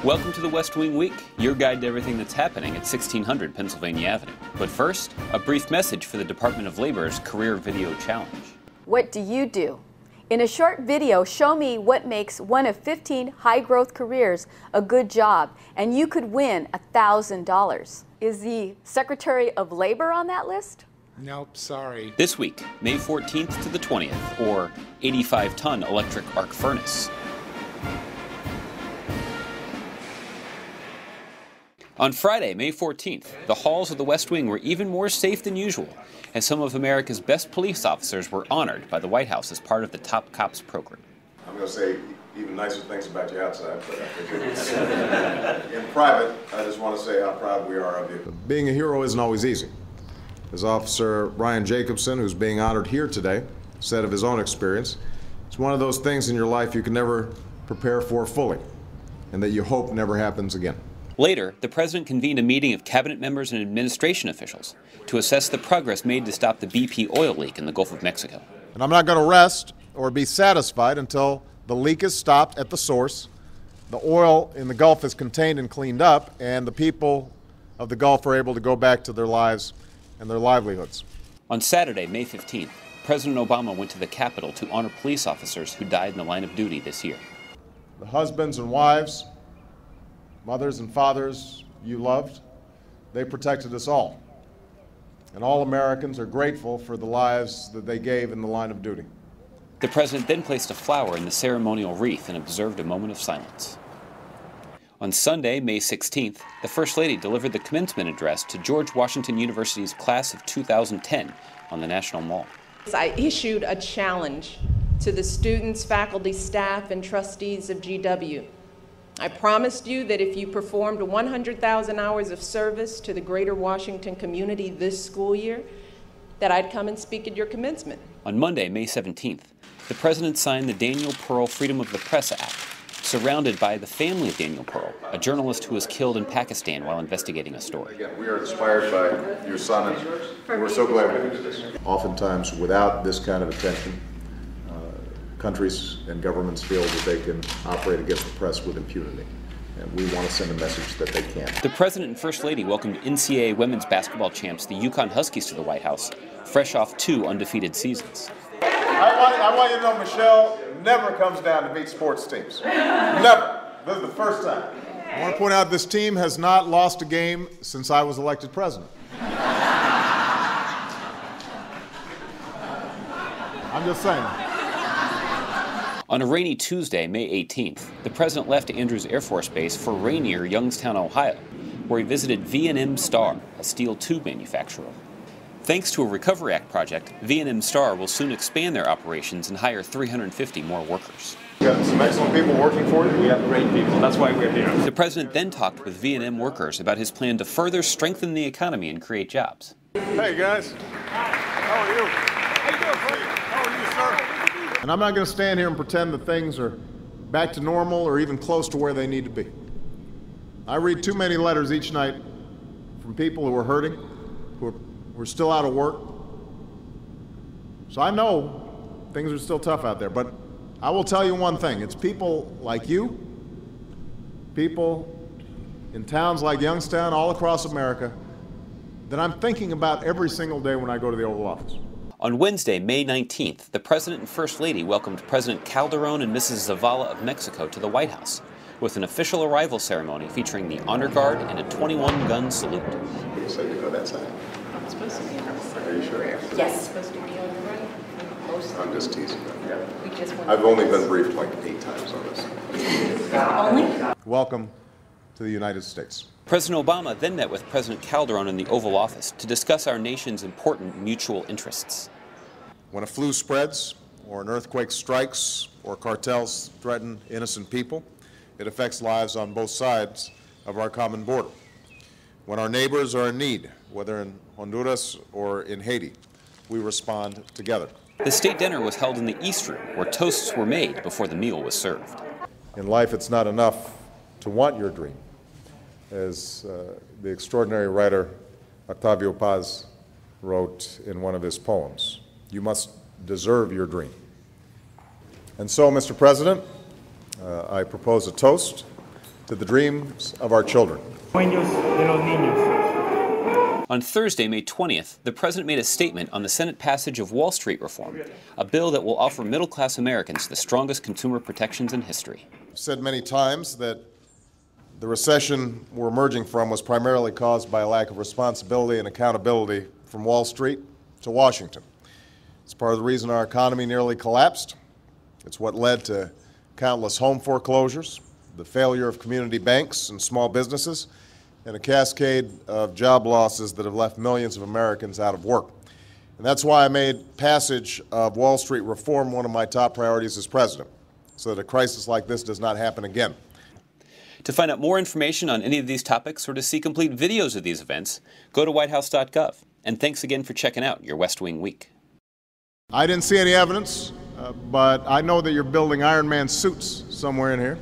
Welcome to the West Wing Week, your guide to everything that's happening at 1600 Pennsylvania Avenue. But first, a brief message for the Department of Labor's Career Video Challenge. What do you do? In a short video, show me what makes one of 15 high-growth careers a good job, and you could win $1,000. Is the Secretary of Labor on that list? Nope, sorry. This week, May 14th to the 20th, or 85-ton electric arc furnace. On Friday, May 14th, the halls of the West Wing were even more safe than usual, as some of America's best police officers were honored by the White House as part of the Top Cops program. I'm going to say even nicer things about you outside, but I think in private, I just want to say how proud we are of you. Being a hero isn't always easy. As Officer Ryan Jacobson, who's being honored here today, said of his own experience, it's one of those things in your life you can never prepare for fully, and that you hope never happens again. Later, the President convened a meeting of cabinet members and administration officials to assess the progress made to stop the BP oil leak in the Gulf of Mexico. And I'm not going to rest or be satisfied until the leak is stopped at the source, the oil in the Gulf is contained and cleaned up, and the people of the Gulf are able to go back to their lives and their livelihoods. On Saturday, May 15th, President Obama went to the Capitol to honor police officers who died in the line of duty this year. The husbands and wives, mothers and fathers you loved, they protected us all. And all Americans are grateful for the lives that they gave in the line of duty. The President then placed a flower in the ceremonial wreath and observed a moment of silence. On Sunday, May 16th, the First Lady delivered the commencement address to George Washington University's class of 2010 on the National Mall. I issued a challenge to the students, faculty, staff, and trustees of GW. I promised you that if you performed 100,000 hours of service to the greater Washington community this school year, that I'd come and speak at your commencement. On Monday, May 17th, the President signed the Daniel Pearl Freedom of the Press Act, surrounded by the family of Daniel Pearl, a journalist who was killed in Pakistan while investigating a story. Again, we are inspired by your son, and we're so glad we do this. Oftentimes, without this kind of attention, countries and governments feel that they can operate against the press with impunity. And we want to send a message that they can't. The President and First Lady welcomed NCAA women's basketball champs, the Yukon Huskies, to the White House, fresh off 2 undefeated seasons. I want you to know Michelle never comes down to beat sports teams. Never. This is the first time. I want to point out this team has not lost a game since I was elected president. I'm just saying. On a rainy Tuesday, May 18th, the President left Andrews Air Force Base for rainier Youngstown, Ohio, where he visited V&M Star, a steel tube manufacturer. Thanks to a Recovery Act project, V&M Star will soon expand their operations and hire 350 more workers. You got some excellent people working for you. We have great people. That's why we're here. The President then talked with V&M workers about his plan to further strengthen the economy and create jobs. Hey, guys. How are you? How you doing, buddy? How are you, sir? And I'm not going to stand here and pretend that things are back to normal or even close to where they need to be. I read too many letters each night from people who are hurting, who are still out of work. So I know things are still tough out there, but I will tell you one thing. It's people like you, people in towns like Youngstown, all across America, that I'm thinking about every single day when I go to the Oval Office. On Wednesday, May 19th, the President and First Lady welcomed President Calderon and Mrs. Zavala of Mexico to the White House, with an official arrival ceremony featuring the honor guard and a 21-gun salute. You said you go that side. I'm supposed to be. Are you sure? Yes. Supposed to be on the right. I'm just teasing. We just want I've only been briefed like 8 times on this. Only? Welcome to the United States. President Obama then met with President Calderon in the Oval Office to discuss our nation's important mutual interests. When a flu spreads, or an earthquake strikes, or cartels threaten innocent people, it affects lives on both sides of our common border. When our neighbors are in need, whether in Honduras or in Haiti, we respond together. The state dinner was held in the East Room, where toasts were made before the meal was served. In life, it's not enough to want your dream. As the extraordinary writer Octavio Paz wrote in one of his poems, you must deserve your dream. And so, Mr. President, I propose a toast to the dreams of our children. On Thursday, May 20th, the president made a statement on the Senate passage of Wall Street reform, a bill that will offer middle-class Americans the strongest consumer protections in history. I've said many times that the recession we're emerging from was primarily caused by a lack of responsibility and accountability from Wall Street to Washington. It's part of the reason our economy nearly collapsed. It's what led to countless home foreclosures, the failure of community banks and small businesses, and a cascade of job losses that have left millions of Americans out of work. And that's why I made passage of Wall Street reform one of my top priorities as president, so that a crisis like this does not happen again. To find out more information on any of these topics or to see complete videos of these events, go to whitehouse.gov. And thanks again for checking out your West Wing Week. I didn't see any evidence, but I know that you're building Iron Man suits somewhere in here.